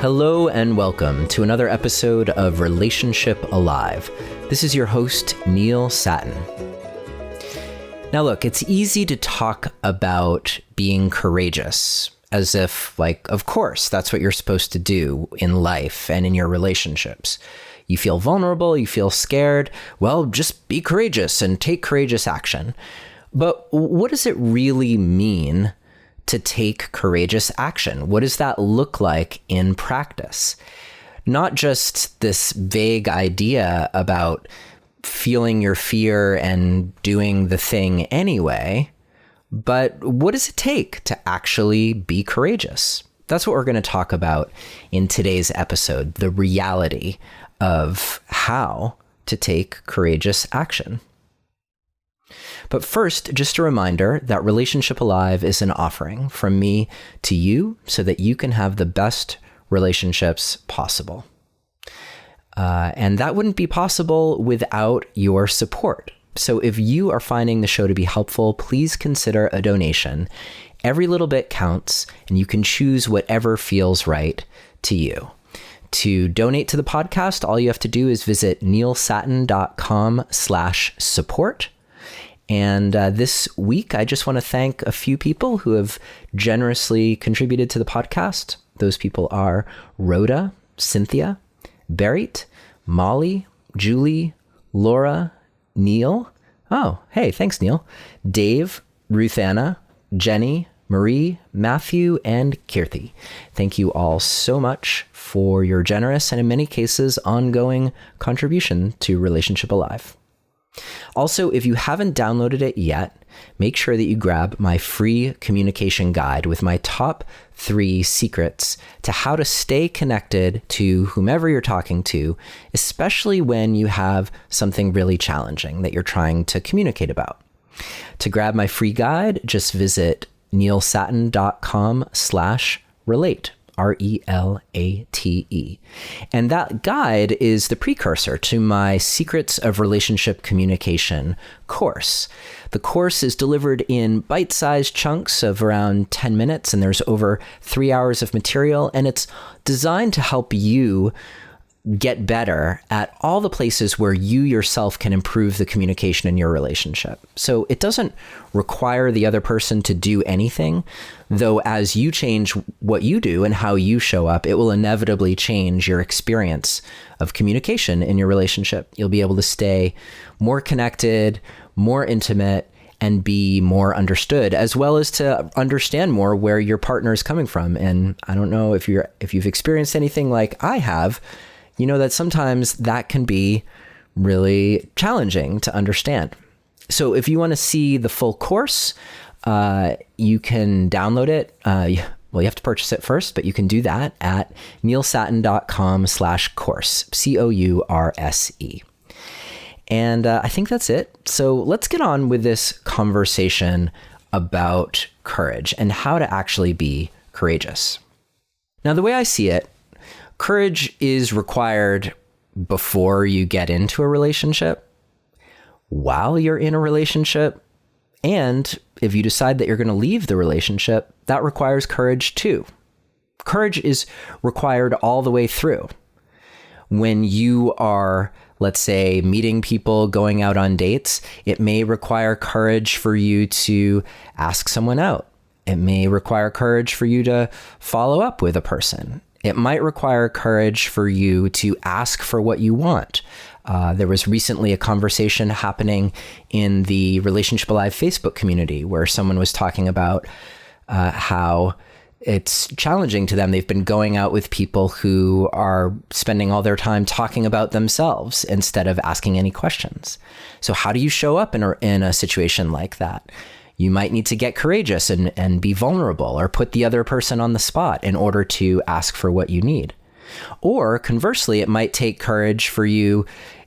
Hello and welcome to another episode of Relationship Alive. This is your host, Neil Satin. Now look, it's easy to talk about being courageous as if, of course, that's what you're supposed to do in life and in your relationships. You feel vulnerable, you feel scared, well, just be courageous and take courageous action. But what does it really mean to take courageous action? What does that look like in practice? Not just this vague idea about feeling your fear and doing the thing anyway, but what does it take to actually be courageous? That's what we're going to talk about in today's episode, the reality of how to take courageous action. But first, just a reminder that Relationship Alive is an offering from me to you so that you can have the best relationships possible. And that wouldn't be possible without your support. So if you are finding the show to be helpful, please consider a donation. Every little bit counts, and you can choose whatever feels right to you. To donate to the podcast, all you have to do is visit neilsatin.com/support. And this week, I just want to thank a few people who have generously contributed to the podcast. Those people are Rhoda, Cynthia, Berit, Molly, Julie, Laura, Neil. Oh, hey, thanks, Neil. Dave, Ruthanna, Jenny, Marie, Matthew, and Kirti. Thank you all so much for your generous and in many cases ongoing contribution to Relationship Alive. Also, if you haven't downloaded it yet, make sure that you grab my free communication guide with my top 3 secrets to how to stay connected to whomever you're talking to, especially when you have something really challenging that you're trying to communicate about. To grab my free guide, just visit neilsatin.com/relate. RELATE. And that guide is the precursor to my Secrets of Relationship Communication course. The course is delivered in bite-sized chunks of around 10 minutes, and there's over 3 hours of material, and it's designed to help you get better at all the places where you yourself can improve the communication in your relationship. So it doesn't require the other person to do anything, though as you change what you do and how you show up, it will inevitably change your experience of communication in your relationship. You'll be able to stay more connected, more intimate, and be more understood, as well as to understand more where your partner is coming from. And I don't know if you've experienced anything like I have, you know that sometimes that can be really challenging to understand. So if you want to see the full course, you can download it. You have to purchase it first, but you can do that at neilsatin.com/course, COURSE. And I think that's it. So let's get on with this conversation about courage and how to actually be courageous. Now, the way I see it, courage is required before you get into a relationship, while you're in a relationship, and if you decide that you're going to leave the relationship, that requires courage too. Courage is required all the way through. When you are, let's say, meeting people, going out on dates, it may require courage for you to ask someone out. It may require courage for you to follow up with a person. It might require courage for you to ask for what you want. There was recently a conversation happening in the Relationship Alive Facebook community where someone was talking about how it's challenging to them. They've been going out with people who are spending all their time talking about themselves instead of asking any questions. So how do you show up in a situation like that? You might need to get courageous and be vulnerable or put the other person on the spot in order to ask for what you need. Or conversely, it might take courage for you,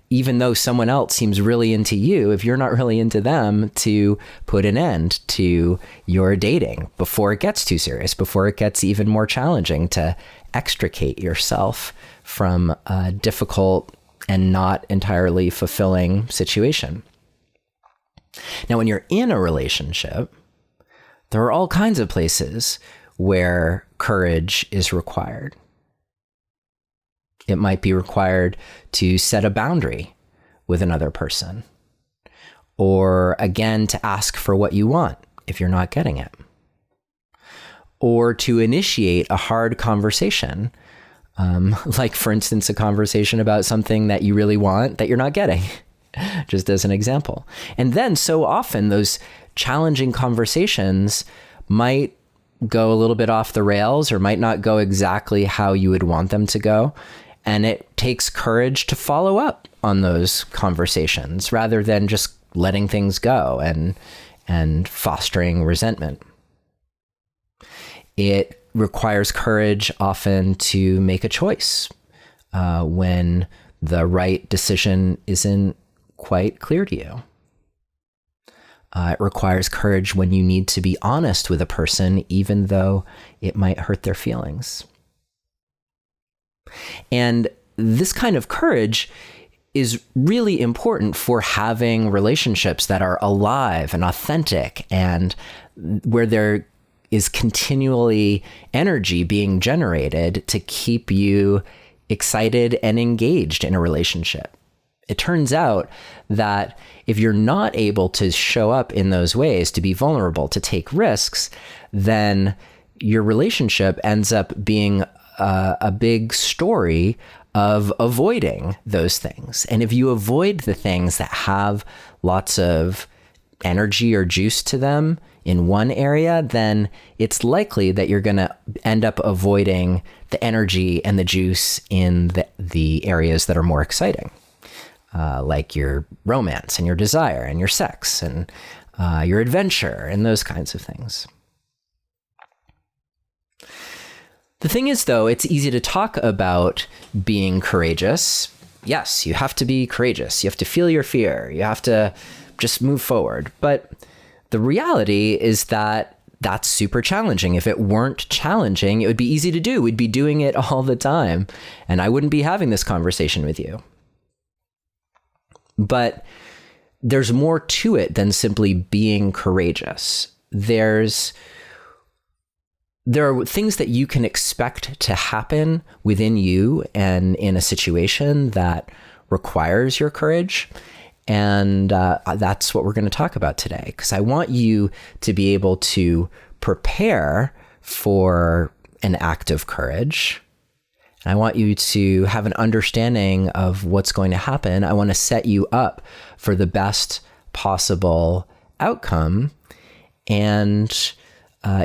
even though someone else seems really into you, if you're not really into them, to put an end to your dating before it gets too serious, before it gets even more challenging, to extricate yourself from a difficult and not entirely fulfilling situation. Now, when you're in a relationship, there are all kinds of places where courage is required. It might be required to set a boundary with another person, or again, to ask for what you want if you're not getting it, or to initiate a hard conversation, like, for instance, a conversation about something that you really want that you're not getting, just as an example. And then so often those challenging conversations might go a little bit off the rails or might not go exactly how you would want them to go. And it takes courage to follow up on those conversations rather than just letting things go and fostering resentment. It requires courage often to make a choice when the right decision isn't quite clear to you. It requires courage when you need to be honest with a person, even though it might hurt their feelings. And this kind of courage is really important for having relationships that are alive and authentic, and where there is continually energy being generated to keep you excited and engaged in a relationship. It turns out that if you're not able to show up in those ways, to be vulnerable, to take risks, then your relationship ends up being a big story of avoiding those things. And if you avoid the things that have lots of energy or juice to them in one area, then it's likely that you're going to end up avoiding the energy and the juice in the areas that are more exciting, like your romance and your desire and your sex and your adventure and those kinds of things. The thing is, though, it's easy to talk about being courageous. Yes, you have to be courageous. You have to feel your fear. You have to just move forward. But the reality is that that's super challenging. If it weren't challenging, it would be easy to do. We'd be doing it all the time, and I wouldn't be having this conversation with you. But there's more to it than simply being courageous. There are things that you can expect to happen within you and in a situation that requires your courage. And that's what we're going to talk about today, because I want you to be able to prepare for an act of courage. And I want you to have an understanding of what's going to happen. I want to set you up for the best possible outcome. And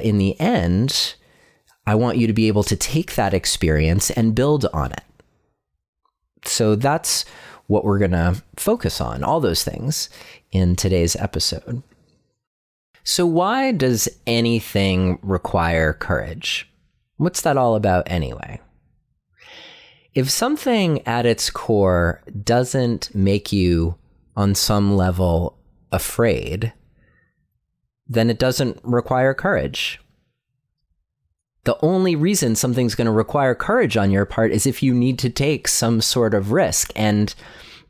in the end, I want you to be able to take that experience and build on it. So that's what we're going to focus on, all those things, in today's episode. So why does anything require courage? What's that all about anyway? If something at its core doesn't make you, on some level, afraid, then it doesn't require courage. The only reason something's going to require courage on your part is if you need to take some sort of risk. And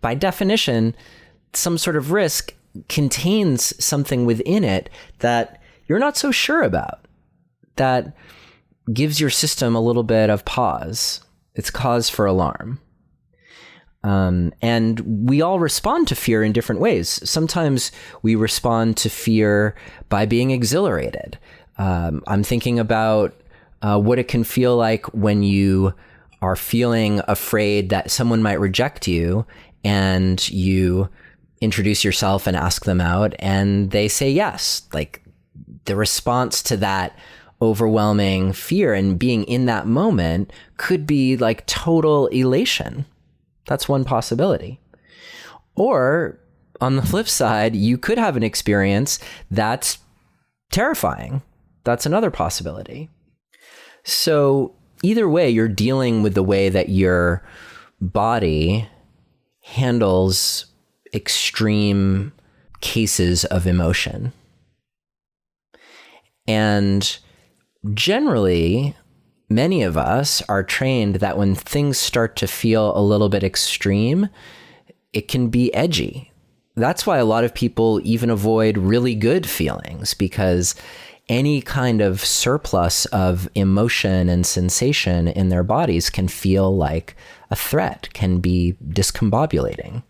by definition, some sort of risk contains something within it that you're not so sure about, that gives your system a little bit of pause. It's cause for alarm. And we all respond to fear in different ways. Sometimes we respond to fear by being exhilarated. I'm thinking about what it can feel like when you are feeling afraid that someone might reject you, and you introduce yourself and ask them out, and they say yes. Like, the response to that overwhelming fear and being in that moment could be like total elation. That's one possibility. Or on the flip side, you could have an experience that's terrifying. That's another possibility. So either way, you're dealing with the way that your body handles extreme cases of emotion. And generally, many of us are trained that when things start to feel a little bit extreme, it can be edgy. That's why a lot of people even avoid really good feelings, because any kind of surplus of emotion and sensation in their bodies can feel like a threat, can be discombobulating.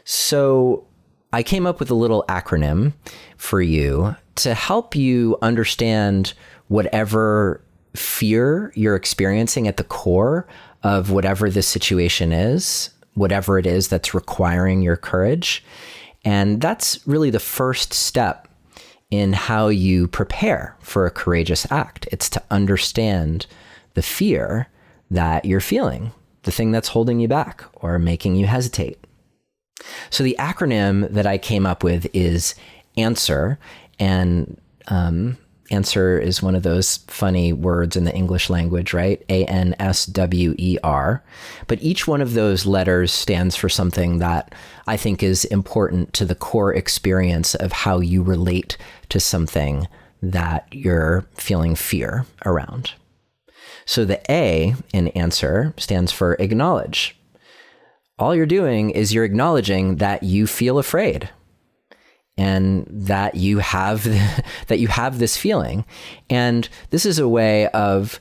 So I came up with a little acronym for you to help you understand whatever fear you're experiencing at the core of whatever this situation is, whatever it is that's requiring your courage. And that's really the first step in how you prepare for a courageous act. It's to understand the fear that you're feeling, the thing that's holding you back or making you hesitate. So the acronym that I came up with is ANSWER, and answer is one of those funny words in the English language, right? ANSWER. But each one of those letters stands for something that I think is important to the core experience of how you relate to something that you're feeling fear around. So the A in ANSWER stands for acknowledge. All you're doing is you're acknowledging that you feel afraid and that you have this feeling. And this is a way of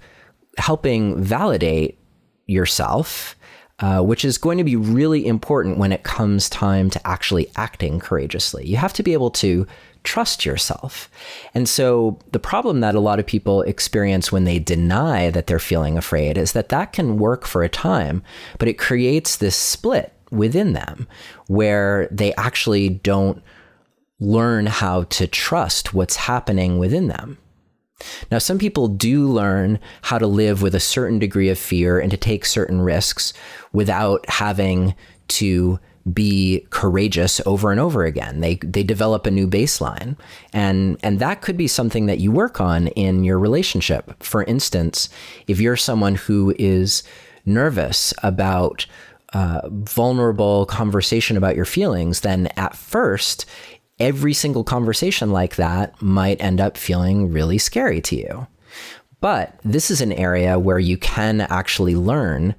helping validate yourself, which is going to be really important when it comes time to actually acting courageously. You have to be able to trust yourself. And so the problem that a lot of people experience when they deny that they're feeling afraid is that that can work for a time, but it creates this split within them where they actually don't learn how to trust what's happening within them. Now, some people do learn how to live with a certain degree of fear and to take certain risks without having to be courageous over and over again. They develop a new baseline, and that could be something that you work on in your relationship. For instance, if you're someone who is nervous about vulnerable conversation about your feelings, then at first, every single conversation like that might end up feeling really scary to you. But this is an area where you can actually learn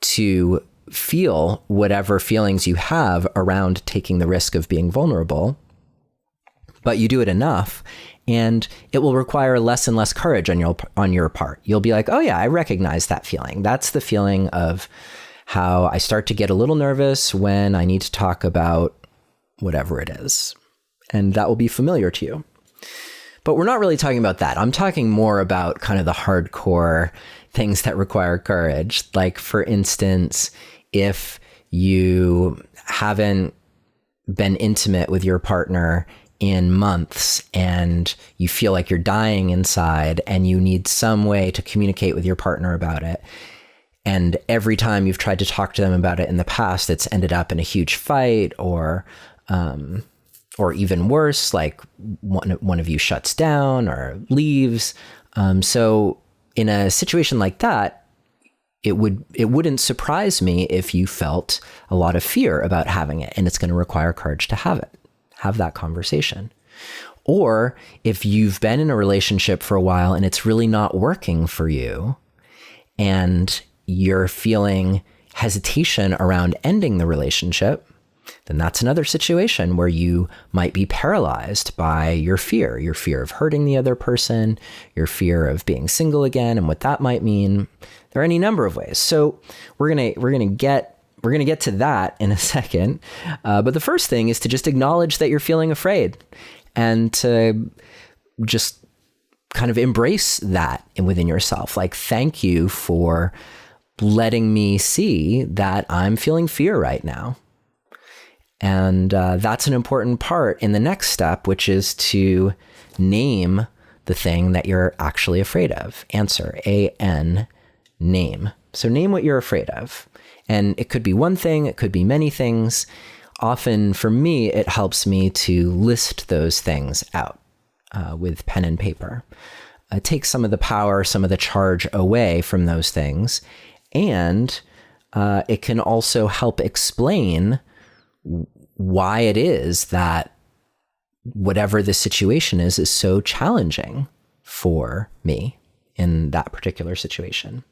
to feel whatever feelings you have around taking the risk of being vulnerable, but you do it enough and it will require less and less courage on your part. You'll be like, oh yeah, I recognize that feeling. That's the feeling of how I start to get a little nervous when I need to talk about whatever it is. And that will be familiar to you. But we're not really talking about that. I'm talking more about kind of the hardcore things that require courage. Like, for instance, if you haven't been intimate with your partner in months and you feel like you're dying inside and you need some way to communicate with your partner about it, and every time you've tried to talk to them about it in the past, it's ended up in a huge fight or even worse, like one of you shuts down or leaves. So in a situation like that, it wouldn't surprise me if you felt a lot of fear about having it, and it's going to require courage to have that conversation. Or if you've been in a relationship for a while and it's really not working for you, and you're feeling hesitation around ending the relationship, then that's another situation where you might be paralyzed by your fear of hurting the other person, your fear of being single again, and what that might mean. There are any number of ways. So we're gonna get to that in a second. But the first thing is to just acknowledge that you're feeling afraid, and to just kind of embrace that within yourself. Like, thank you for letting me see that I'm feeling fear right now. And that's an important part in the next step, which is to name the thing that you're actually afraid of. Answer, A-N, name. So name what you're afraid of. And it could be one thing, it could be many things. Often for me, it helps me to list those things out with pen and paper. Take some of the power, some of the charge away from those things. And it can also help explain why it is that whatever the situation is so challenging for me in that particular situation.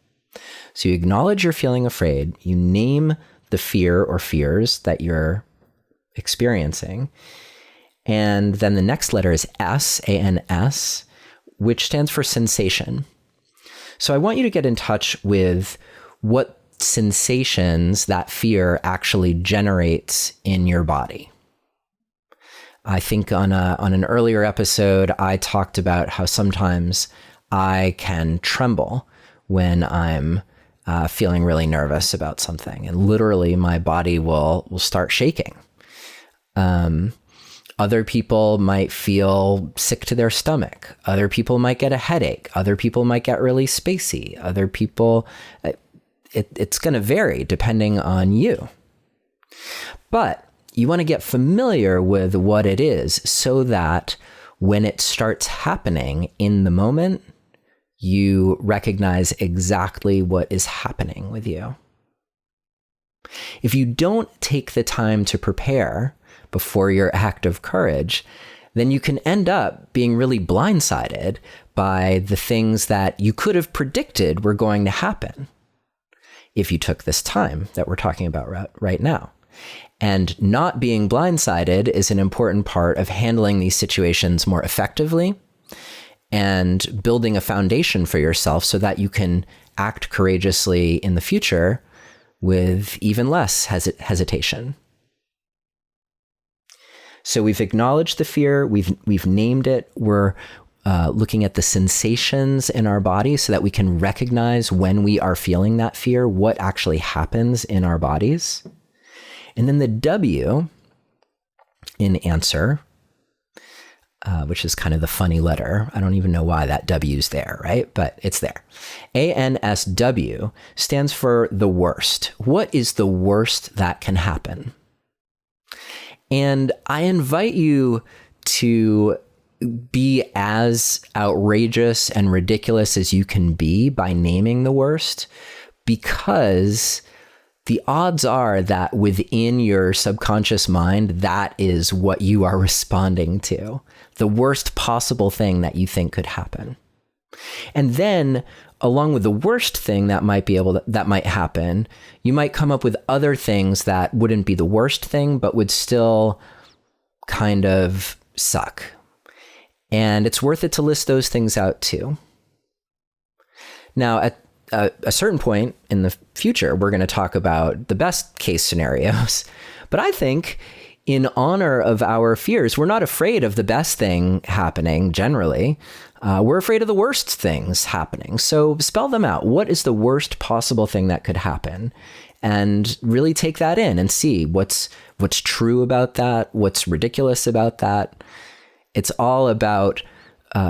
So you acknowledge you're feeling afraid, you name the fear or fears that you're experiencing, And then the next letter is S, A-N-S, which stands for sensation. So I want you to get in touch with what sensations that fear actually generates in your body. I think on an earlier episode, I talked about how sometimes I can tremble when I'm feeling really nervous about something, and literally my body will start shaking. Other people might feel sick to their stomach. Other people might get a headache. Other people might get really spacey. Other people, it's going to vary depending on you. But you want to get familiar with what it is so that when it starts happening in the moment, you recognize exactly what is happening with you. If you don't take the time to prepare before your act of courage, then you can end up being really blindsided by the things that you could have predicted were going to happen if you took this time that we're talking about right now. And not being blindsided is an important part of handling these situations more effectively and building a foundation for yourself so that you can act courageously in the future with even less hesitation. So we've acknowledged the fear, we've named it, we're looking at the sensations in our body so that we can recognize when we are feeling that fear, what actually happens in our bodies. And then the W in answer, which is kind of the funny letter. I don't even know why that W's there, right? But it's there. ANSW stands for the worst. What is the worst that can happen? And I invite you to be as outrageous and ridiculous as you can be by naming the worst, because the odds are that within your subconscious mind, that is what you are responding to, the worst possible thing that you think could happen. And then along with the worst thing that might happen, you might come up with other things that wouldn't be the worst thing, but would still kind of suck. And it's worth it to list those things out too. Now, at a certain point in the future, we're going to talk about the best case scenarios. But I think in honor of our fears, we're not afraid of the best thing happening generally. We're afraid of the worst things happening. So spell them out. What is the worst possible thing that could happen? And really take that in and see what's true about that, what's ridiculous about that. It's all about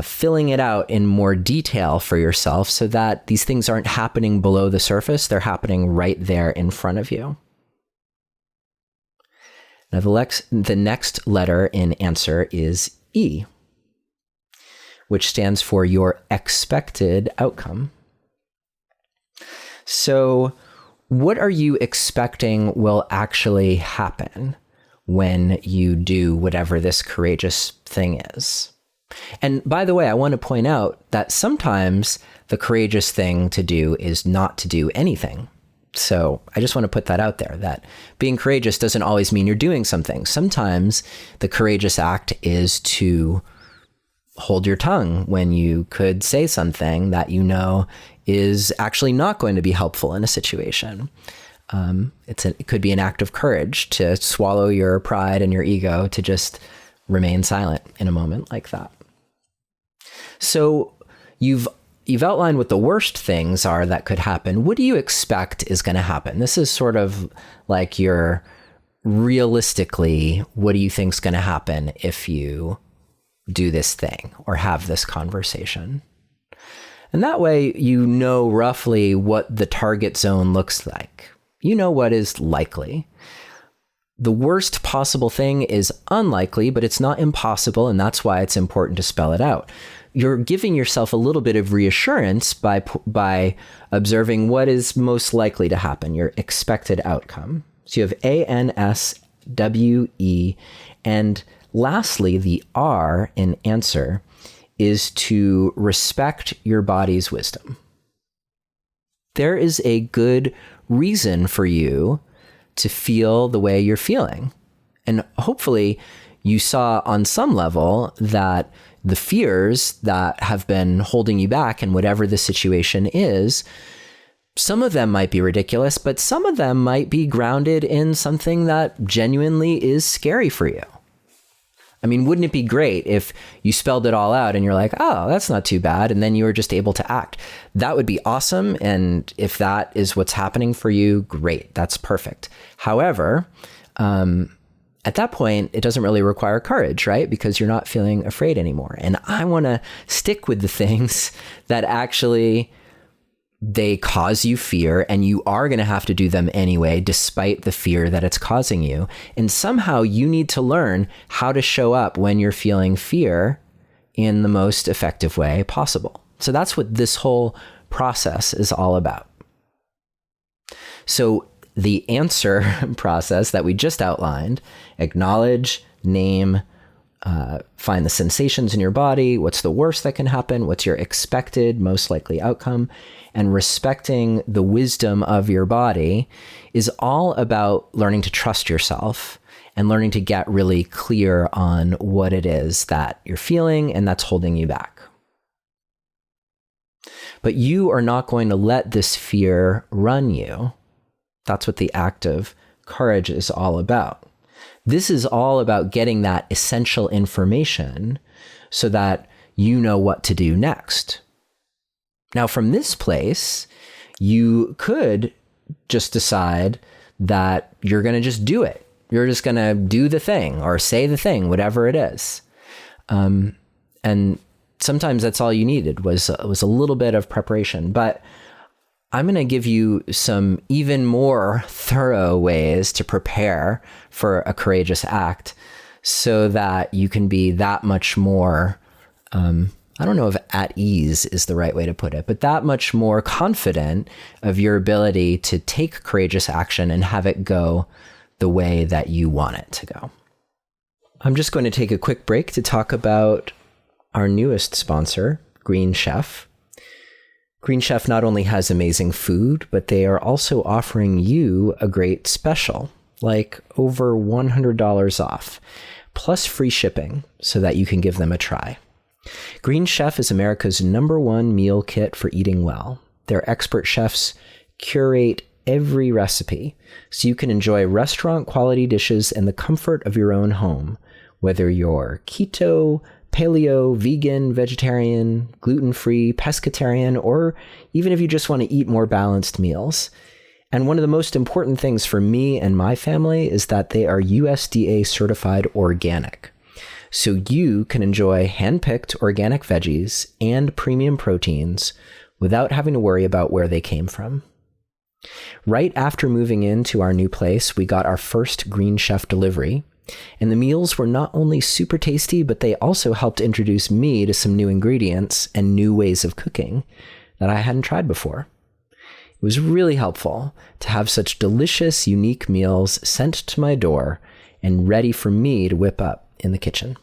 filling it out in more detail for yourself so that these things aren't happening below the surface. They're happening right there in front of you. Now, the next letter in answer is E, which stands for your expected outcome. So what are you expecting will actually happen when you do whatever this courageous thing is? And by the way, I want to point out that sometimes the courageous thing to do is not to do anything. So I just want to put that out there, that being courageous doesn't always mean you're doing something. Sometimes the courageous act is to hold your tongue when you could say something that you know is actually not going to be helpful in a situation. It could be an act of courage to swallow your pride and your ego, to just remain silent in a moment like that. So you've outlined what the worst things are that could happen. What do you expect is going to happen? This is sort of like your realistically, what do you think is going to happen if you do this thing or have this conversation? And that way you know roughly what the target zone looks like. You know what is likely. The worst possible thing is unlikely, but it's not impossible, and that's why it's important to spell it out. You're giving yourself a little bit of reassurance by observing what is most likely to happen, your expected outcome. So you have ANSWE, and lastly, the R in answer is to respect your body's wisdom. There is a good reason for you to feel the way you're feeling. And hopefully you saw on some level that the fears that have been holding you back in whatever the situation is, some of them might be ridiculous, but some of them might be grounded in something that genuinely is scary for you. I mean, wouldn't it be great if you spelled it all out and you're like, oh, that's not too bad, and then you were just able to act? That would be awesome. And if that is what's happening for you, great. That's perfect. However, at that point, it doesn't really require courage, right? Because you're not feeling afraid anymore. And I want to stick with the things that actually they cause you fear, and you are going to have to do them anyway, despite the fear that it's causing you. And somehow you need to learn how to show up when you're feeling fear in the most effective way possible. So that's what this whole process is all about. So the answer process that we just outlined: acknowledge, name, find the sensations in your body, what's the worst that can happen, what's your expected most likely outcome, and respecting the wisdom of your body is all about learning to trust yourself and learning to get really clear on what it is that you're feeling and that's holding you back. But you are not going to let this fear run you. That's what the act of courage is all about. This is all about getting that essential information so that you know what to do next. Now, from this place, you could just decide that you're going to just do it. You're just going to do the thing or say the thing, whatever it is. And sometimes that's all you needed was a little bit of preparation. But I'm going to give you some even more thorough ways to prepare for a courageous act so that you can be that much more, I don't know if at ease is the right way to put it, but that much more confident of your ability to take courageous action and have it go the way that you want it to go. I'm just going to take a quick break to talk about our newest sponsor, Green Chef. Green Chef not only has amazing food, but they are also offering you a great special, like over $100 off, plus free shipping so that you can give them a try. Green Chef is America's #1 meal kit for eating well. Their expert chefs curate every recipe so you can enjoy restaurant quality dishes in the comfort of your own home, whether you're keto, paleo, vegan, vegetarian, gluten-free, pescatarian, or even if you just want to eat more balanced meals. And one of the most important things for me and my family is that they are USDA certified organic. So you can enjoy hand-picked organic veggies and premium proteins without having to worry about where they came from. Right after moving into our new place, we got our first Green Chef delivery. And the meals were not only super tasty, but they also helped introduce me to some new ingredients and new ways of cooking that I hadn't tried before. It was really helpful to have such delicious, unique meals sent to my door and ready for me to whip up in the kitchen.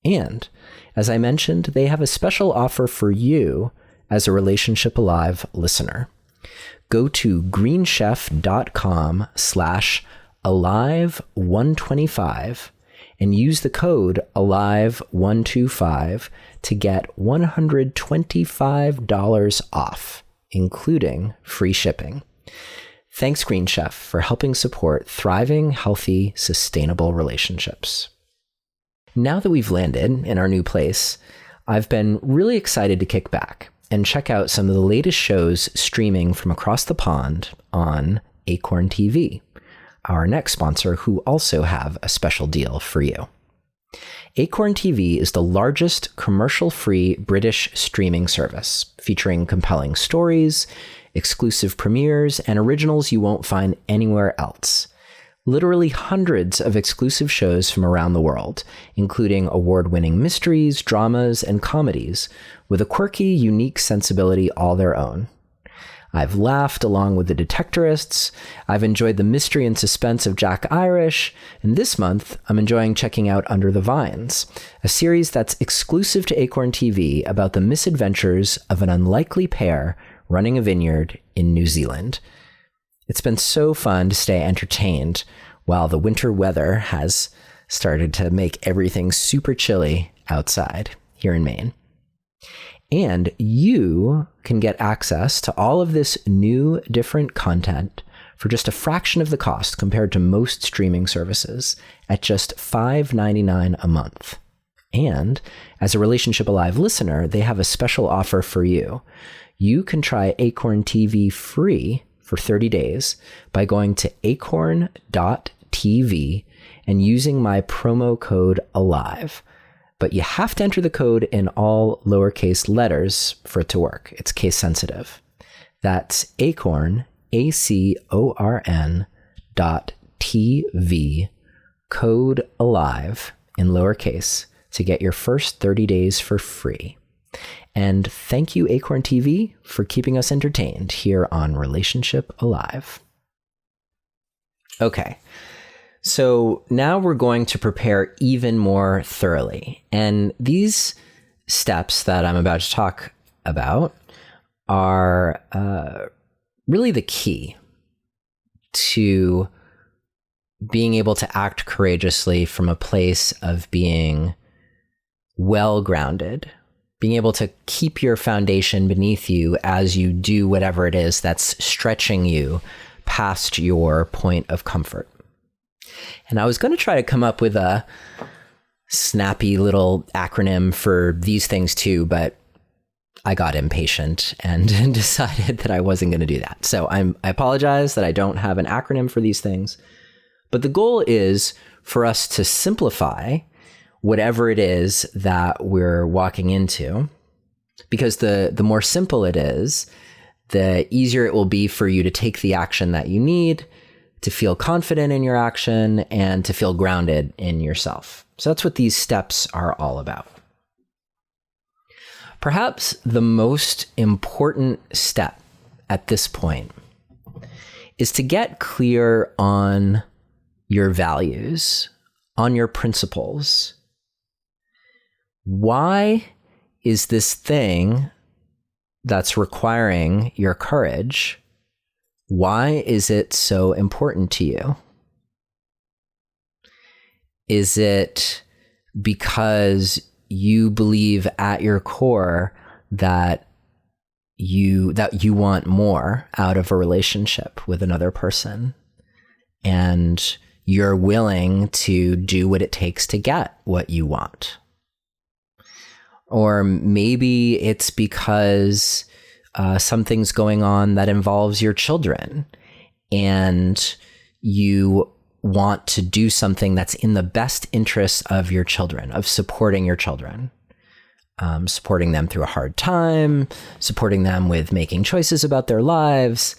And, as I mentioned, they have a special offer for you as a Relationship Alive listener. Go to greenchef.com/alive125 and use the code alive125 to get $125 off, including free shipping. Thanks, Green Chef, for helping support thriving, healthy, sustainable relationships. Now that we've landed in our new place, I've been really excited to kick back and check out some of the latest shows streaming from across the pond on Acorn TV, our next sponsor, who also have a special deal for you. Acorn TV is the largest commercial-free British streaming service, featuring compelling stories, exclusive premieres, and originals you won't find anywhere else. Literally hundreds of exclusive shows from around the world, including award-winning mysteries, dramas, and comedies, with a quirky, unique sensibility all their own. I've laughed along with the Detectorists, I've enjoyed the mystery and suspense of Jack Irish, and this month I'm enjoying checking out Under the Vines, a series that's exclusive to Acorn TV about the misadventures of an unlikely pair running a vineyard in New Zealand. It's been so fun to stay entertained while the winter weather has started to make everything super chilly outside here in Maine. And you can get access to all of this new, different content for just a fraction of the cost compared to most streaming services at just $5.99 a month. And as a Relationship Alive listener, they have a special offer for you. You can try Acorn TV free for 30 days by going to acorn.tv and using my promo code ALIVE. But you have to enter the code in all lowercase letters for it to work. It's case sensitive. That's acorn, acorn.tv, code ALIVE in lowercase to get your first 30 days for free. And thank you, Acorn TV, for keeping us entertained here on Relationship Alive. Okay. So now we're going to prepare even more thoroughly. And these steps that I'm about to talk about are really the key to being able to act courageously from a place of being well-grounded, being able to keep your foundation beneath you as you do whatever it is that's stretching you past your point of comfort. And I was going to try to come up with a snappy little acronym for these things too, but I got impatient and decided that I wasn't going to do that. So I apologize that I don't have an acronym for these things. But the goal is for us to simplify whatever it is that we're walking into, because the more simple it is, the easier it will be for you to take the action that you need, to feel confident in your action, and to feel grounded in yourself. So that's what these steps are all about. Perhaps the most important step at this point is to get clear on your values, on your principles. Why is this thing that's requiring your courage, why is it so important to you? Is it because you believe at your core that you want more out of a relationship with another person, and you're willing to do what it takes to get what you want? Or maybe it's because something's going on that involves your children, and you want to do something that's in the best interest of your children, of supporting your children, supporting them through a hard time, supporting them with making choices about their lives,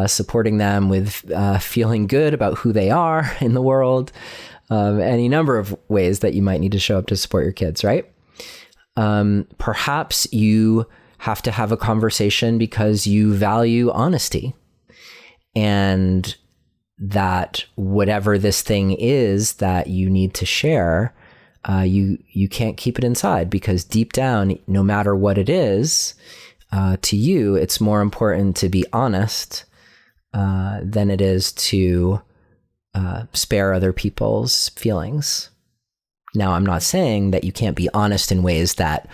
supporting them with feeling good about who they are in the world, any number of ways that you might need to show up to support your kids, right? Perhaps you have to have a conversation because you value honesty, and that whatever this thing is that you need to share, you can't keep it inside, because deep down, no matter what it is, to you, it's more important to be honest than it is to spare other people's feelings. Now, I'm not saying that you can't be honest in ways that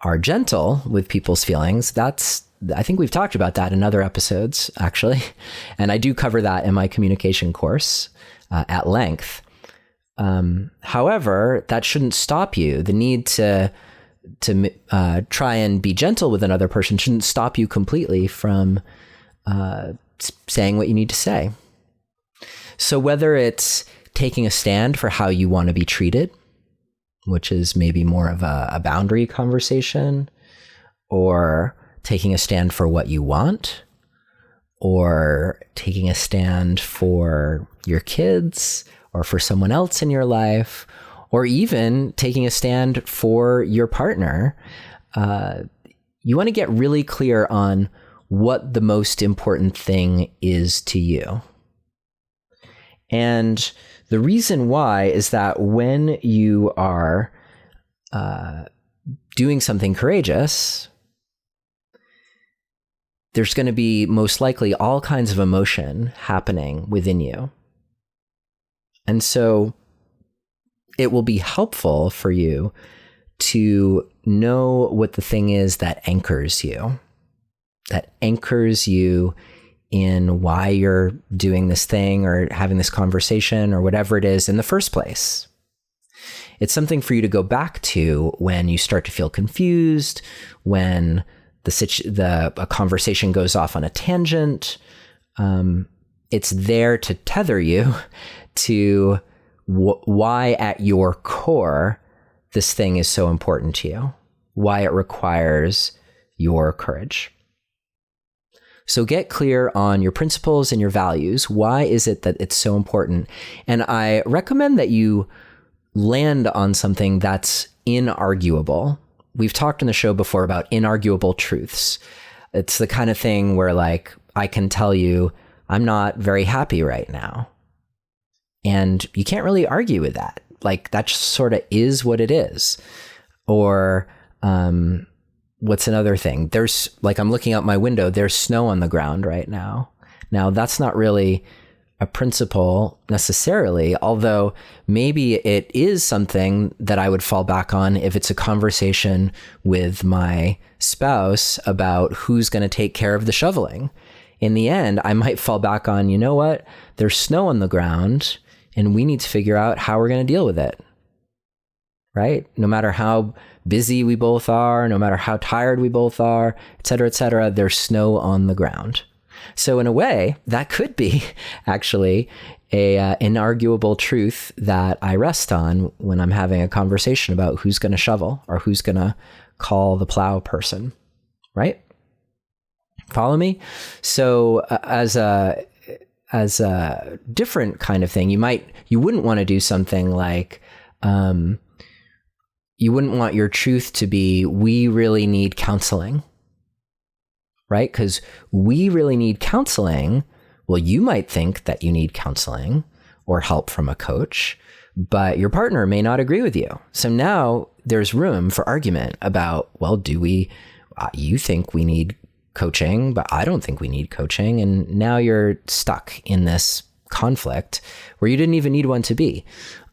are gentle with people's feelings. I think we've talked about that in other episodes, actually. And I do cover that in my communication course at length. However, that shouldn't stop you. The need to try and be gentle with another person shouldn't stop you completely from saying what you need to say. So whether it's taking a stand for how you want to be treated, which is maybe more of a boundary conversation, or taking a stand for what you want, or taking a stand for your kids or for someone else in your life, or even taking a stand for your partner, you want to get really clear on what the most important thing is to you. And the reason why is that when you are doing something courageous, there's going to be most likely all kinds of emotion happening within you. And so it will be helpful for you to know what the thing is that anchors you in why you're doing this thing or having this conversation or whatever it is in the first place. It's something for you to go back to when you start to feel confused, when a conversation goes off on a tangent. It's there to tether you to why at your core this thing is so important to you, why it requires your courage. So get clear on your principles and your values. Why is it that it's so important? And I recommend that you land on something that's inarguable. We've talked in the show before about inarguable truths. It's the kind of thing where, like, I can tell you, I'm not very happy right now. And you can't really argue with that. Like, that just sort of is what it is. Or, what's another thing? I'm looking out my window, there's snow on the ground right now. Now, that's not really a principle necessarily, although maybe it is something that I would fall back on if it's a conversation with my spouse about who's going to take care of the shoveling. In the end, I might fall back on, you know what? There's snow on the ground and we need to figure out how we're going to deal with it. Right? No matter how busy we both are, no matter how tired we both are, et cetera, there's snow on the ground. So in a way, that could be actually a inarguable truth that I rest on when I'm having a conversation about who's going to shovel or who's going to call the plow person, right? Follow me? So as a different kind of thing, you wouldn't want to do something like, you wouldn't want your truth to be, we really need counseling, right? Because we really need counseling. Well, you might think that you need counseling or help from a coach, but your partner may not agree with you. So now there's room for argument about, well, you think we need coaching, but I don't think we need coaching. And now you're stuck in this conflict where you didn't even need one to be.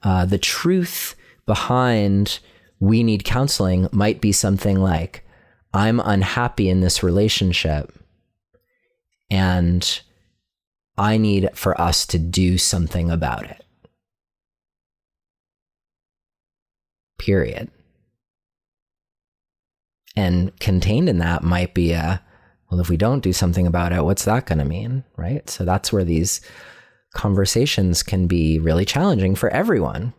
The truth behind we need counseling might be something like, I'm unhappy in this relationship and I need for us to do something about it. Period. And contained in that might be well, if we don't do something about it, what's that going to mean, right? So that's where these conversations can be really challenging for everyone.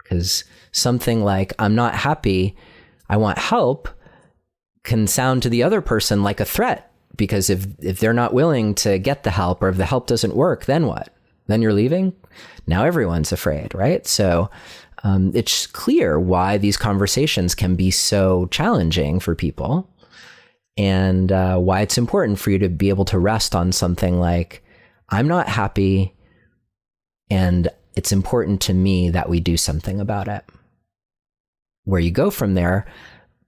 Because something like, I'm not happy, I want help, can sound to the other person like a threat. Because if they're not willing to get the help, or if the help doesn't work, then what? Then you're leaving? Now everyone's afraid, right? So it's clear why these conversations can be so challenging for people, and why it's important for you to be able to rest on something like, I'm not happy, and it's important to me that we do something about it. Where you go from there,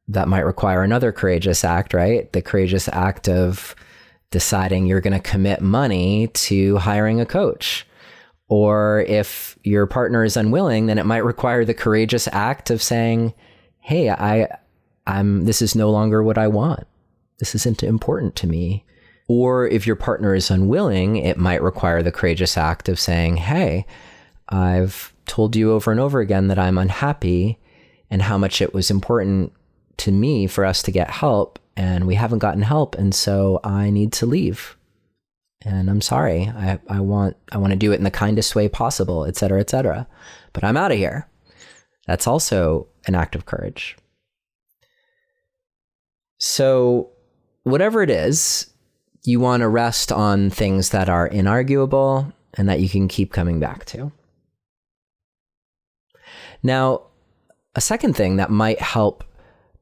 that might require another courageous act, right? The courageous act of deciding you're going to commit money to hiring a coach. Or if your partner is unwilling, then it might require the courageous act of saying, hey, this is no longer what I want. This isn't important to me. Or if your partner is unwilling, it might require the courageous act of saying, hey, I've told you over and over again that I'm unhappy and how much it was important to me for us to get help, and we haven't gotten help, and so I need to leave. And I'm sorry. I want to do it in the kindest way possible, et cetera, but I'm out of here. That's also an act of courage. So whatever it is, you want to rest on things that are inarguable and that you can keep coming back to. Now, a second thing that might help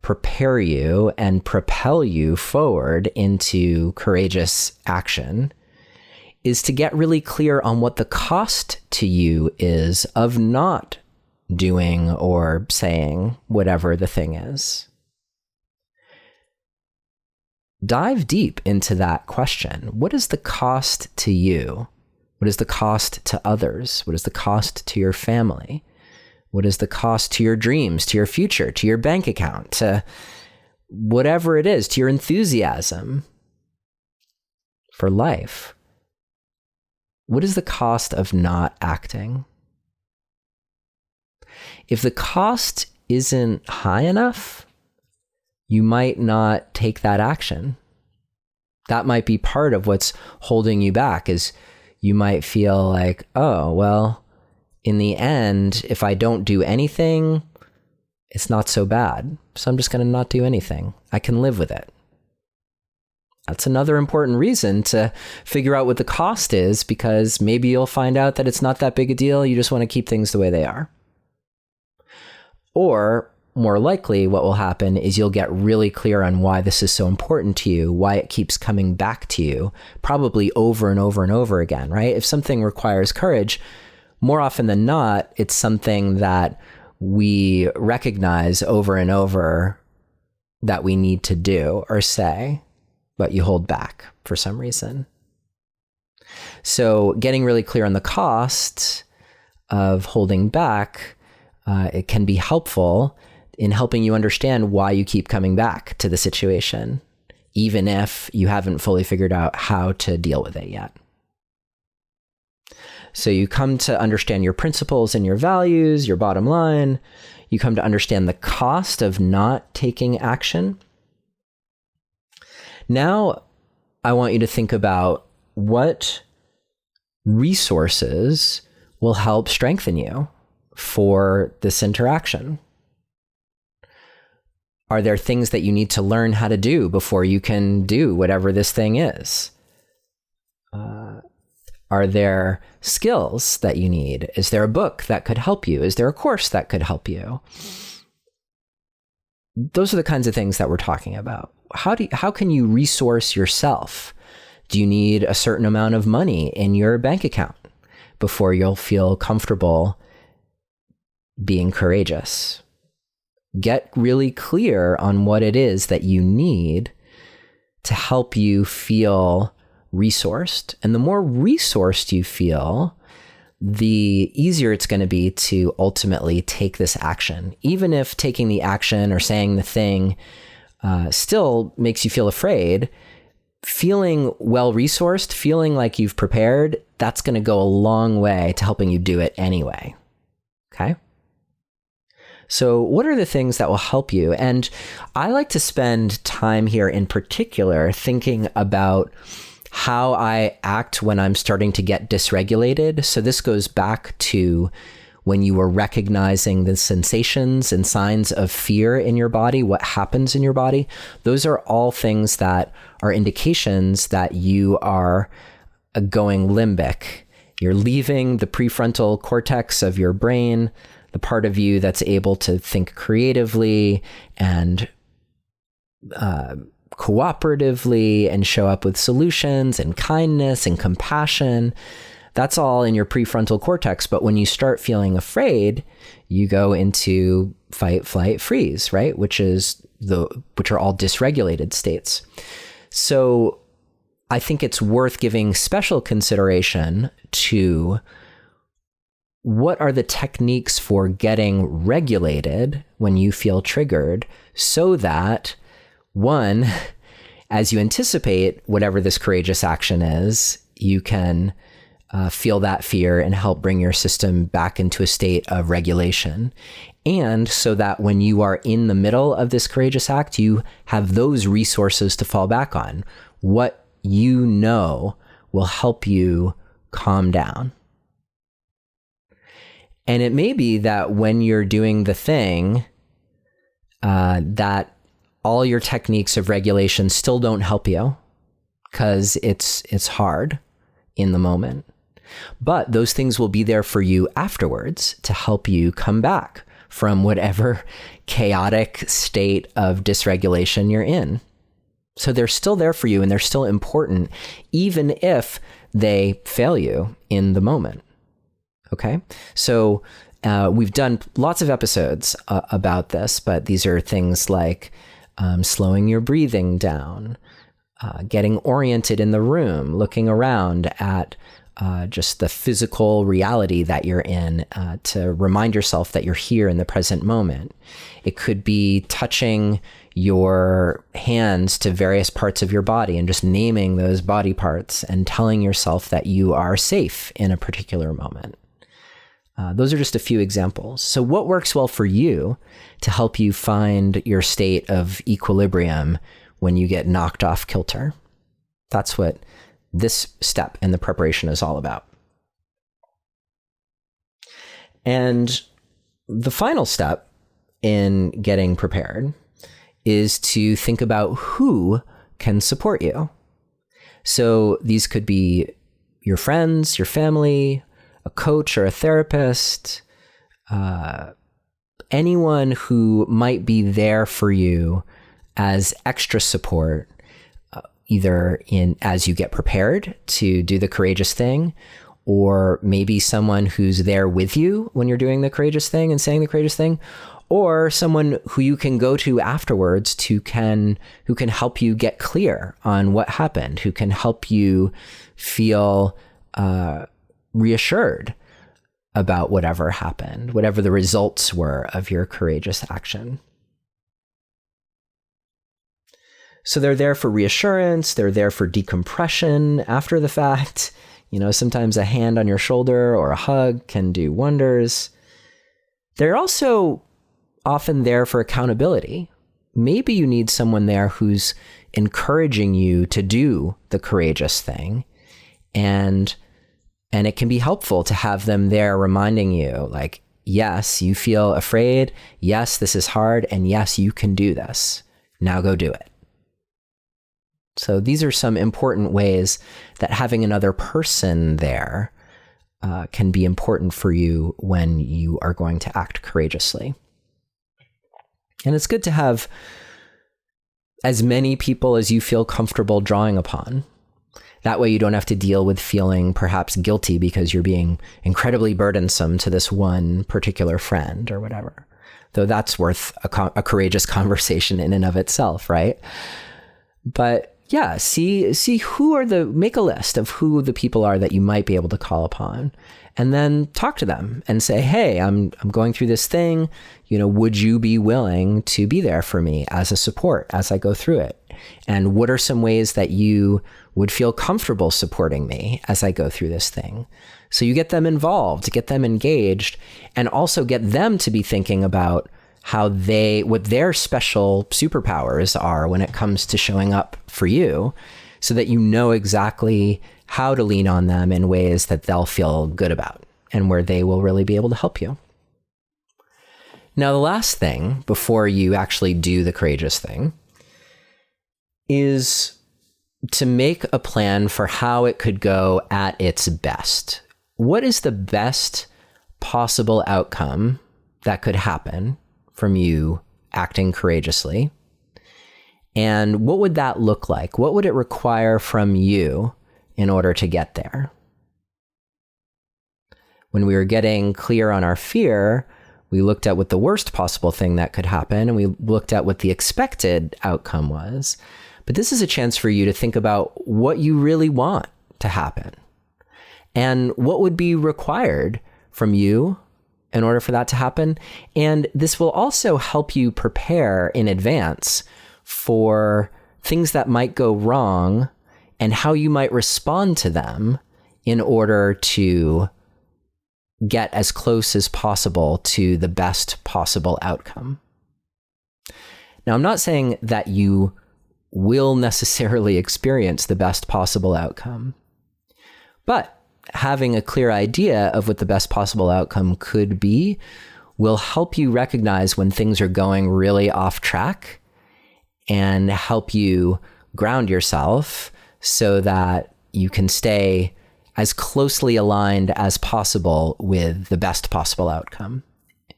prepare you and propel you forward into courageous action is to get really clear on what the cost to you is of not doing or saying whatever the thing is. Dive deep into that question. What is the cost to you? What is the cost to others? What is the cost to your family What is the cost to your dreams, to your future, to your bank account, to whatever it is, to your enthusiasm for life? What is the cost of not acting? If the cost isn't high enough, you might not take that action. That might be part of what's holding you back, is you might feel like, oh, well, in the end, if I don't do anything, it's not so bad. So I'm just going to not do anything. I can live with it. That's another important reason to figure out what the cost is, because maybe you'll find out that it's not that big a deal. You just want to keep things the way they are. Or more likely, what will happen is you'll get really clear on why this is so important to you, why it keeps coming back to you, probably over and over and over again, right? If something requires courage, more often than not, it's something that we recognize over and over that we need to do or say, but you hold back for some reason. So getting really clear on the cost of holding back, it can be helpful in helping you understand why you keep coming back to the situation, even if you haven't fully figured out how to deal with it yet. So you come to understand your principles and your values, your bottom line. You come to understand the cost of not taking action. Now, I want you to think about what resources will help strengthen you for this interaction. Are there things that you need to learn how to do before you can do whatever this thing is? Are there skills that you need? Is there a book that could help you? Is there a course that could help you? Those are the kinds of things that we're talking about. How can you resource yourself? Do you need a certain amount of money in your bank account before you'll feel comfortable being courageous? Get really clear on what it is that you need to help you feel resourced. And the more resourced you feel, the easier it's going to be to ultimately take this action. Even if taking the action or saying the thing still makes you feel afraid, feeling well-resourced, feeling like you've prepared, that's going to go a long way to helping you do it anyway. Okay? So what are the things that will help you? And I like to spend time here in particular thinking about how I act when I'm starting to get dysregulated. So this goes back to when you were recognizing the sensations and signs of fear in your body, what happens in your body. Those are all things that are indications that you are going limbic. You're leaving the prefrontal cortex of your brain, the part of you that's able to think creatively and cooperatively and show up with solutions and kindness and compassion. That's all in your prefrontal cortex. But when you start feeling afraid, you go into fight, flight, freeze, right? Which are all dysregulated states. So I think it's worth giving special consideration to what are the techniques for getting regulated when you feel triggered, so that, one, as you anticipate whatever this courageous action is, you can feel that fear and help bring your system back into a state of regulation. And so that when you are in the middle of this courageous act, you have those resources to fall back on. What you know will help you calm down. And it may be that when you're doing the thing, that all your techniques of regulation still don't help you because it's hard in the moment. But those things will be there for you afterwards to help you come back from whatever chaotic state of dysregulation you're in. So they're still there for you, and they're still important, even if they fail you in the moment. Okay? So we've done lots of episodes about this, but these are things like slowing your breathing down, getting oriented in the room, looking around at just the physical reality that you're in, to remind yourself that you're here in the present moment. It could be touching your hands to various parts of your body and just naming those body parts and telling yourself that you are safe in a particular moment. Those are just a few examples. So what works well for you to help you find your state of equilibrium when you get knocked off kilter? That's what this step in the preparation is all about. And the final step in getting prepared is to think about who can support you. So these could be your friends, your family, a coach or a therapist, anyone who might be there for you as extra support, either as you get prepared to do the courageous thing, or maybe someone who's there with you when you're doing the courageous thing and saying the courageous thing, or someone who you can go to afterwards who can help you get clear on what happened, who can help you feel reassured about whatever happened, whatever the results were of your courageous action. So they're there for reassurance, they're there for decompression after the fact. Sometimes a hand on your shoulder or a hug can do wonders. They're also often there for accountability. Maybe you need someone there who's encouraging you to do the courageous thing, and it can be helpful to have them there reminding you, like, yes, you feel afraid. Yes, this is hard. And yes, you can do this. Now go do it. So these are some important ways that having another person there can be important for you when you are going to act courageously. And it's good to have as many people as you feel comfortable drawing upon. That way you don't have to deal with feeling perhaps guilty because you're being incredibly burdensome to this one particular friend or whatever. Though that's worth a courageous conversation in and of itself, right? But yeah, make a list of who the people are that you might be able to call upon, and then talk to them and say, hey, I'm going through this thing. Would you be willing to be there for me as a support as I go through it? And what are some ways that you would feel comfortable supporting me as I go through this thing? So you get them involved, get them engaged, and also get them to be thinking about what their special superpowers are when it comes to showing up for you, so that you know exactly how to lean on them in ways that they'll feel good about and where they will really be able to help you. Now, the last thing before you actually do the courageous thing is to make a plan for how it could go at its best. What is the best possible outcome that could happen from you acting courageously? And what would that look like? What would it require from you in order to get there? When we were getting clear on our fear, we looked at what the worst possible thing that could happen, and we looked at what the expected outcome was. But this is a chance for you to think about what you really want to happen and what would be required from you in order for that to happen. And this will also help you prepare in advance for things that might go wrong and how you might respond to them in order to get as close as possible to the best possible outcome. Now, I'm not saying that you will necessarily experience the best possible outcome, but having a clear idea of what the best possible outcome could be will help you recognize when things are going really off track and help you ground yourself so that you can stay as closely aligned as possible with the best possible outcome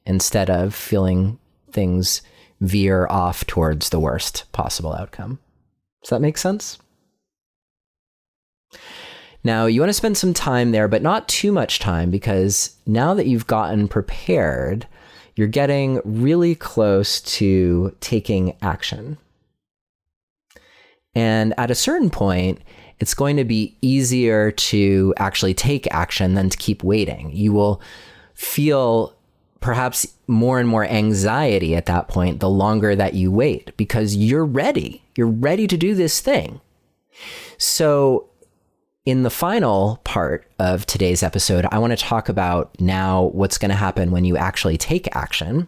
instead of feeling things veer off towards the worst possible outcome. Does that make sense? Now, you want to spend some time there, but not too much time, because now that you've gotten prepared, you're getting really close to taking action. And at a certain point, it's going to be easier to actually take action than to keep waiting. You will feel perhaps more and more anxiety at that point the longer that you wait, because you're ready. You're ready to do this thing. So in the final part of today's episode, I want to talk about now what's going to happen when you actually take action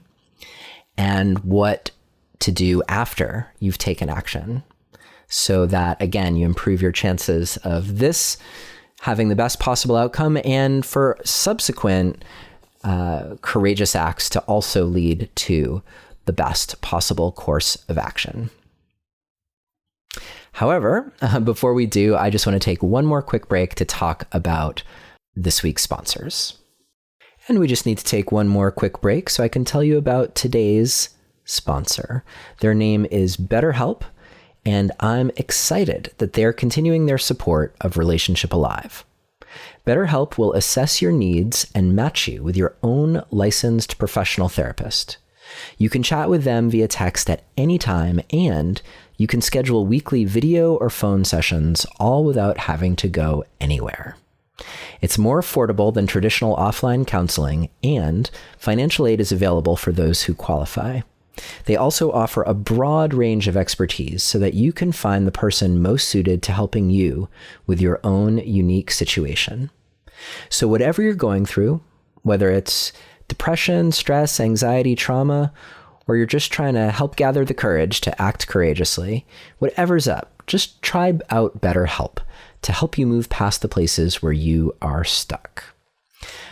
and what to do after you've taken action, so that, again, you improve your chances of this having the best possible outcome, and for subsequent courageous acts to also lead to the best possible course of action. However, before we do, I just want to take one more quick break to talk about this week's sponsors. And we just need to take one more quick break so I can tell you about today's sponsor. Their name is BetterHelp, and I'm excited that they're continuing their support of Relationship Alive. BetterHelp will assess your needs and match you with your own licensed professional therapist. You can chat with them via text at any time, and you can schedule weekly video or phone sessions, all without having to go anywhere. It's more affordable than traditional offline counseling, and financial aid is available for those who qualify. They also offer a broad range of expertise so that you can find the person most suited to helping you with your own unique situation. So whatever you're going through, whether it's depression, stress, anxiety, trauma, or you're just trying to help gather the courage to act courageously, whatever's up, just try out BetterHelp to help you move past the places where you are stuck.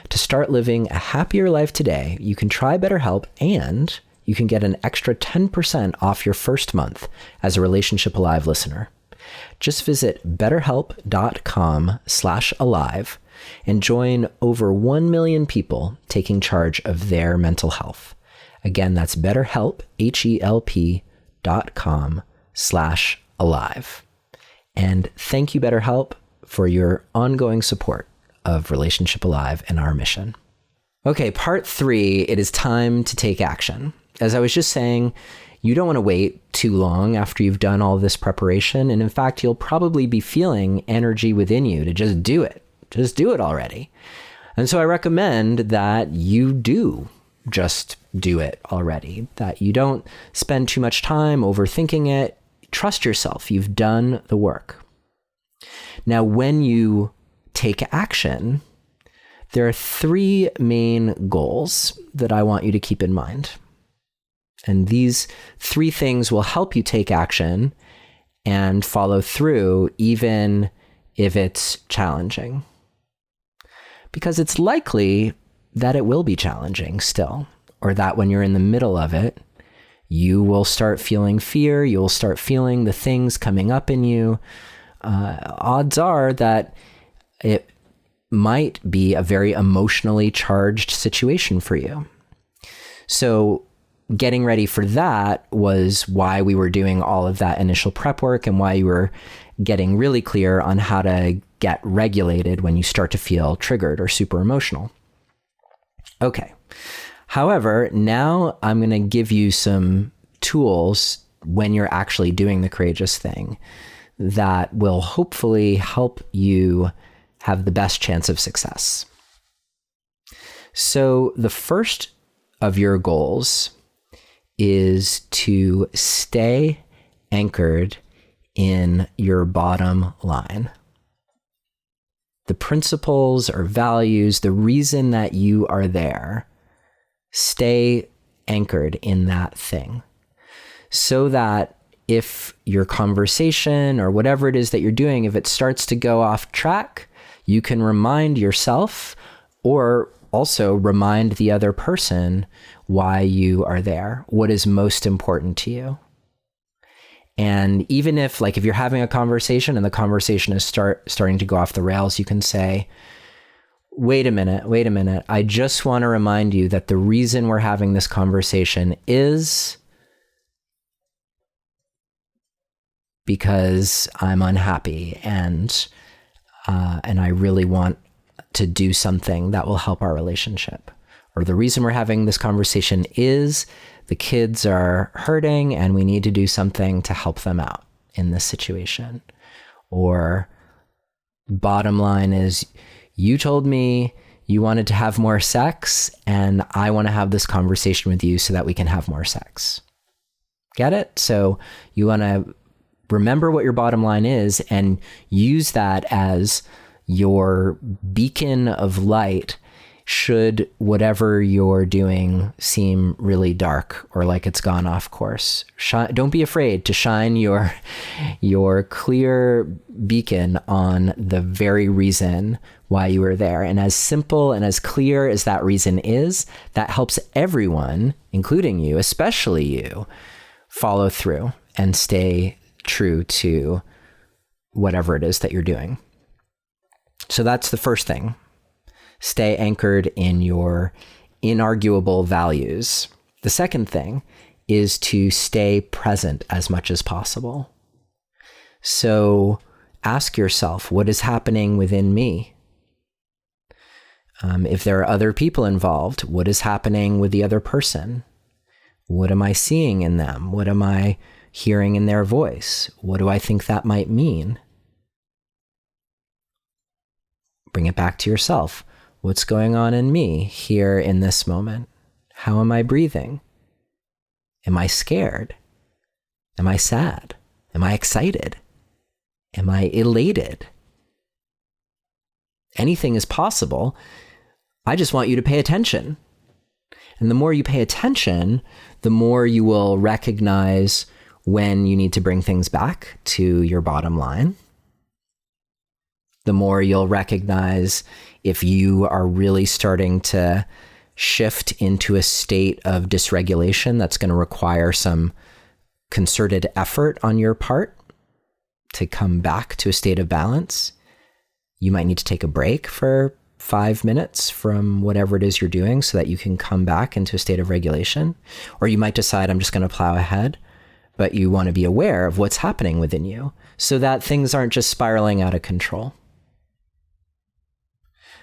To start living a happier life today, you can try BetterHelp, and you can get an extra 10% off your first month as a Relationship Alive listener. Just visit betterhelp.com/alive and join over 1 million people taking charge of their mental health. Again, that's BetterHelp, HELP.com/alive. And thank you, BetterHelp, for your ongoing support of Relationship Alive and our mission. Okay, part 3, it is time to take action. As I was just saying, you don't want to wait too long after you've done all this preparation. And in fact, you'll probably be feeling energy within you to just do it. Just do it already. And so I recommend that you do just do it already, that you don't spend too much time overthinking it. Trust yourself. You've done the work. Now, when you take action, there are 3 main goals that I want you to keep in mind. And these 3 things will help you take action and follow through, even if it's challenging. Because it's likely that it will be challenging still, or that when you're in the middle of it, you will start feeling fear, you'll start feeling the things coming up in you. Odds are that it might be a very emotionally charged situation for you. So getting ready for that was why we were doing all of that initial prep work, and why you were getting really clear on how to get regulated when you start to feel triggered or super emotional. Okay. However, now I'm going to give you some tools when you're actually doing the courageous thing that will hopefully help you have the best chance of success. So the first of your goals is to stay anchored in your bottom line. The principles or values, the reason that you are there, stay anchored in that thing, so that if your conversation or whatever it is that you're doing, if it starts to go off track, you can remind yourself, or also remind the other person, why you are there, what is most important to you. And even if you're having a conversation and the conversation is starting to go off the rails, you can say, wait a minute. I just want to remind you that the reason we're having this conversation is because I'm unhappy, and I really want to do something that will help our relationship. Or the reason we're having this conversation is the kids are hurting and we need to do something to help them out in this situation. Or Bottom line is, you told me you wanted to have more sex, and I want to have this conversation with you so that we can have more sex. Get it? So you want to remember what your bottom line is and use that as your beacon of light should whatever you're doing seem really dark or like it's gone off course. Don't be afraid to shine your clear beacon on the very reason why you were there. And as simple and as clear as that reason is, that helps everyone, including you, especially you, follow through and stay true to whatever it is that you're doing. So that's the first thing. Stay anchored in your inarguable values. The second thing is to stay present as much as possible. So ask yourself, what is happening within me? If there are other people involved, what is happening with the other person? What am I seeing in them? What am I hearing in their voice? What do I think that might mean? Bring it back to yourself. What's going on in me here in this moment? How am I breathing? Am I scared? Am I sad? Am I excited? Am I elated? Anything is possible. I just want you to pay attention. And the more you pay attention, the more you will recognize when you need to bring things back to your bottom line. The more you'll recognize if you are really starting to shift into a state of dysregulation that's going to require some concerted effort on your part to come back to a state of balance. You might need to take a break for 5 minutes from whatever it is you're doing so that you can come back into a state of regulation. Or you might decide, I'm just going to plow ahead, but you want to be aware of what's happening within you so that things aren't just spiraling out of control.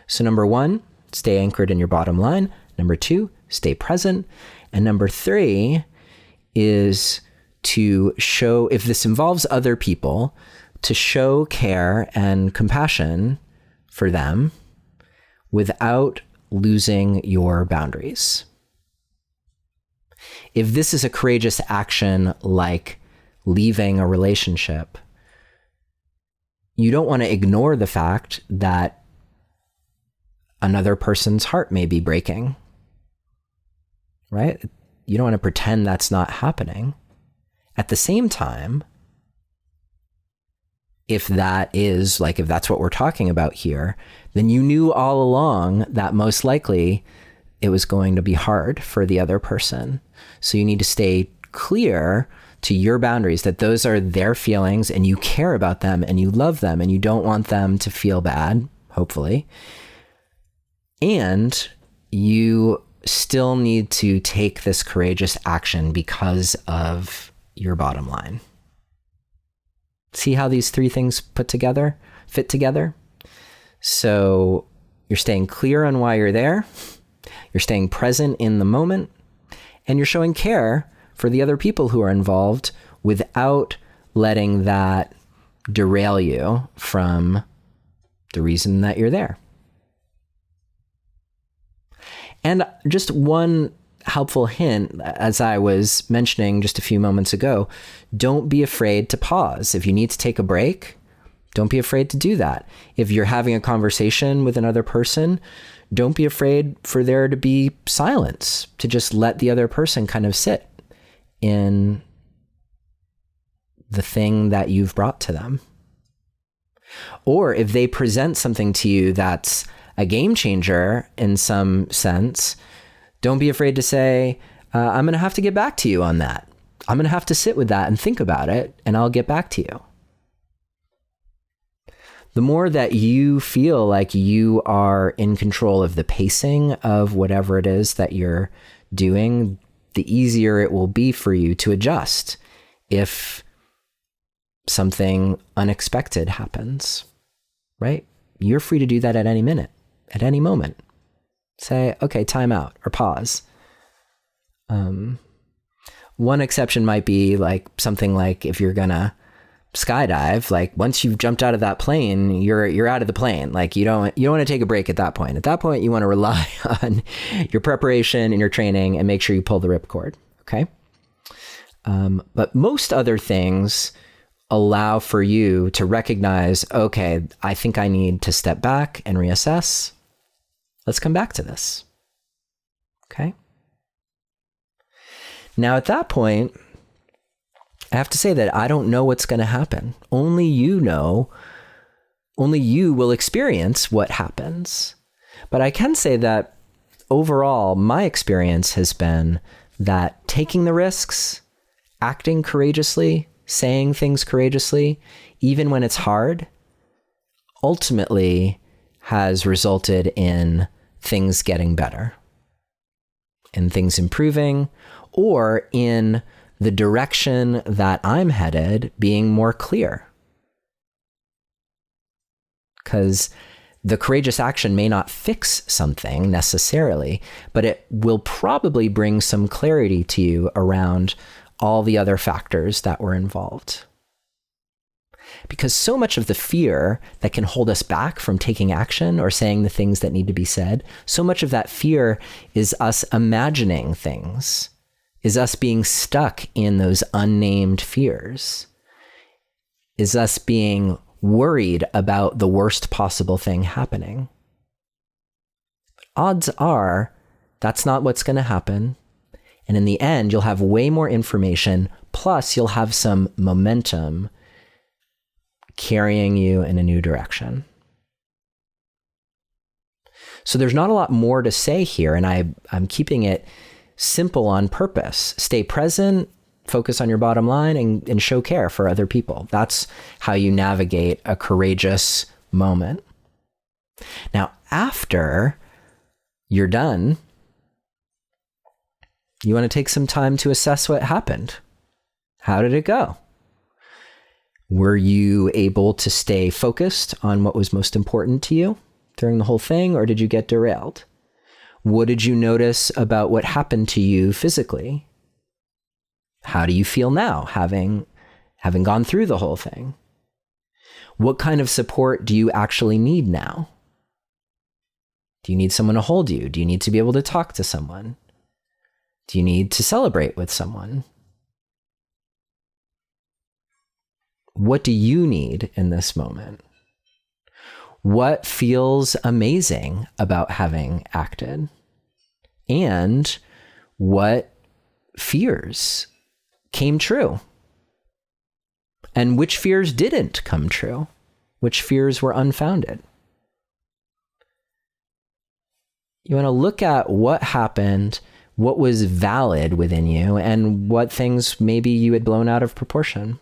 So number 1, stay anchored in your bottom line. Number 2, stay present. And number 3 is to show, if this involves other people, to show care and compassion for them without losing your boundaries. If this is a courageous action like leaving a relationship, you don't want to ignore the fact that another person's heart may be breaking, right? You don't want to pretend that's not happening. At the same time, if that's what we're talking about here, then you knew all along that most likely it was going to be hard for the other person. So you need to stay clear to your boundaries, that those are their feelings and you care about them and you love them and you don't want them to feel bad, hopefully. And you still need to take this courageous action because of your bottom line. See how these 3 things fit together? So you're staying clear on why you're there, you're staying present in the moment, and you're showing care for the other people who are involved without letting that derail you from the reason that you're there. And just one helpful hint, as I was mentioning just a few moments ago, don't be afraid to pause. If you need to take a break, don't be afraid to do that. If you're having a conversation with another person, don't be afraid for there to be silence, to just let the other person kind of sit in the thing that you've brought to them. Or if they present something to you that's a game changer in some sense, don't be afraid to say, I'm going to have to get back to you on that. I'm going to have to sit with that and think about it, and I'll get back to you. The more that you feel like you are in control of the pacing of whatever it is that you're doing, the easier it will be for you to adjust if something unexpected happens, right? You're free to do that at any minute, at any moment. Say, okay, time out or pause. One exception might be like something like if you're gonna skydive, like once you've jumped out of that plane, you're out of the plane. Like you don't want to take a break at that point. At that point, you want to rely on your preparation and your training and make sure you pull the ripcord. Okay. But most other things allow for you to recognize, okay, I think I need to step back and reassess. Let's come back to this. Okay. Now at that point, I have to say that I don't know what's going to happen. Only you know, only you will experience what happens. But I can say that overall, my experience has been that taking the risks, acting courageously, saying things courageously, even when it's hard, ultimately has resulted in things getting better, in things improving, or in the direction that I'm headed being more clear. Because the courageous action may not fix something necessarily, but it will probably bring some clarity to you around all the other factors that were involved. Because so much of the fear that can hold us back from taking action or saying the things that need to be said, so much of that fear is us imagining things, is us being stuck in those unnamed fears, is us being worried about the worst possible thing happening. Odds are that's not what's going to happen. And in the end, you'll have way more information, plus you'll have some momentum carrying you in a new direction. So there's not a lot more to say here, and I'm keeping it simple on purpose. Stay present, focus on your bottom line, and show care for other people. That's how you navigate a courageous moment. Now, after you're done, you want to take some time to assess what happened. How did it go? Were you able to stay focused on what was most important to you during the whole thing, or did you get derailed? What did you notice about what happened to you physically? How do you feel now, having gone through the whole thing? What kind of support do you actually need now? Do you need someone to hold you? Do you need to be able to talk to someone? Do you need to celebrate with someone? What do you need in this moment? What feels amazing about having acted? And what fears came true? And which fears didn't come true? Which fears were unfounded? You want to look at what happened, what was valid within you, and what things maybe you had blown out of proportion.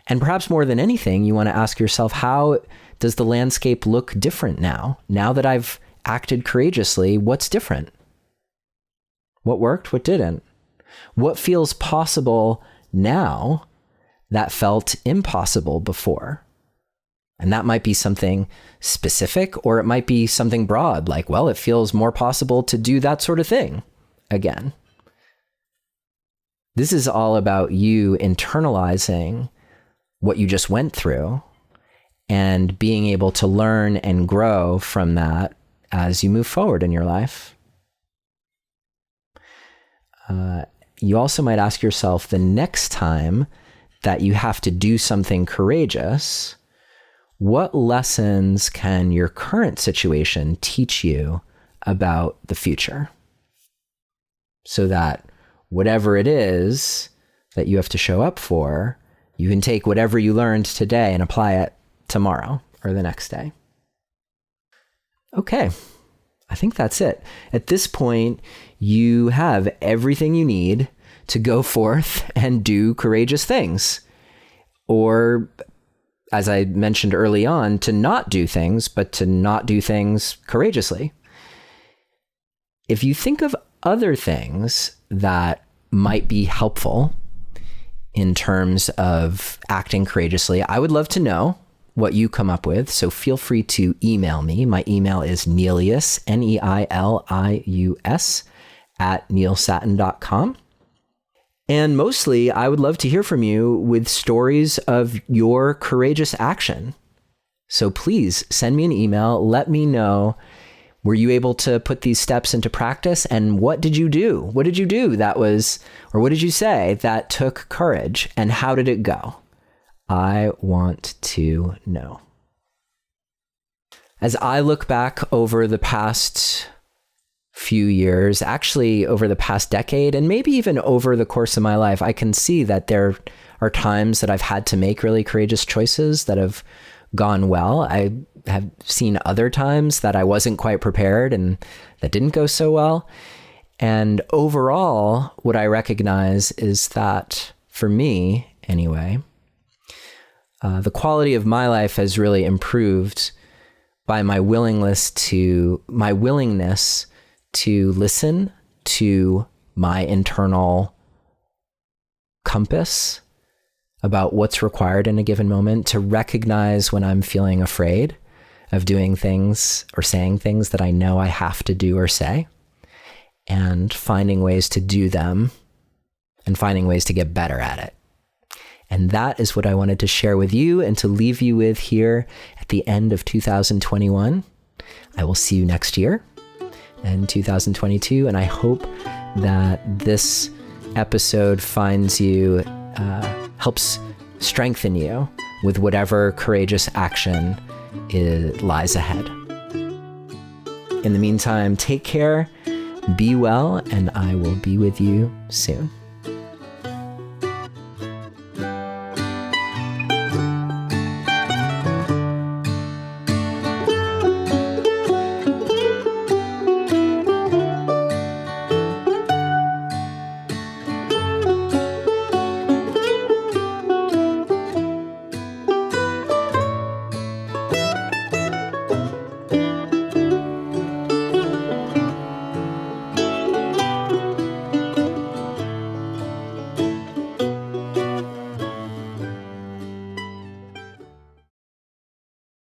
And perhaps more than anything, you want to ask yourself, how does the landscape look different now? Now that I've acted courageously, what's different? What worked? What didn't? What feels possible now that felt impossible before? And that might be something specific, or it might be something broad, like, well, it feels more possible to do that sort of thing again. This is all about you internalizing what you just went through and being able to learn and grow from that as you move forward in your life. You also might ask yourself, the next time that you have to do something courageous, what lessons can your current situation teach you about the future? So that whatever it is that you have to show up for, you can take whatever you learned today and apply it tomorrow or the next day. Okay, I think that's it. At this point, you have everything you need to go forth and do courageous things. Or, as I mentioned early on, to not do things, but to not do things courageously. If you think of other things that might be helpful in terms of acting courageously, I would love to know what you come up with. So feel free to email me. My email is Neilius, Neilius, @neilsatin.com. And mostly, I would love to hear from you with stories of your courageous action. So please send me an email. Let me know, were you able to put these steps into practice? And what did you do? What did you do that was, or what did you say that took courage? And how did it go? I want to know. As I look back over the past few years, actually over the past decade, and maybe even over the course of my life, I can see that there are times that I've had to make really courageous choices that have gone well. I have seen other times that I wasn't quite prepared and that didn't go so well. And overall, what I recognize is that for me, anyway, the quality of my life has really improved by my willingness to listen to my internal compass about what's required in a given moment, to recognize when I'm feeling afraid of doing things or saying things that I know I have to do or say, and finding ways to do them and finding ways to get better at it. And that is what I wanted to share with you and to leave you with here at the end of 2021. I will see you next year in 2022, and I hope that this episode finds you, helps strengthen you with whatever courageous action lies ahead. In the meantime, take care, be well, and I will be with you soon.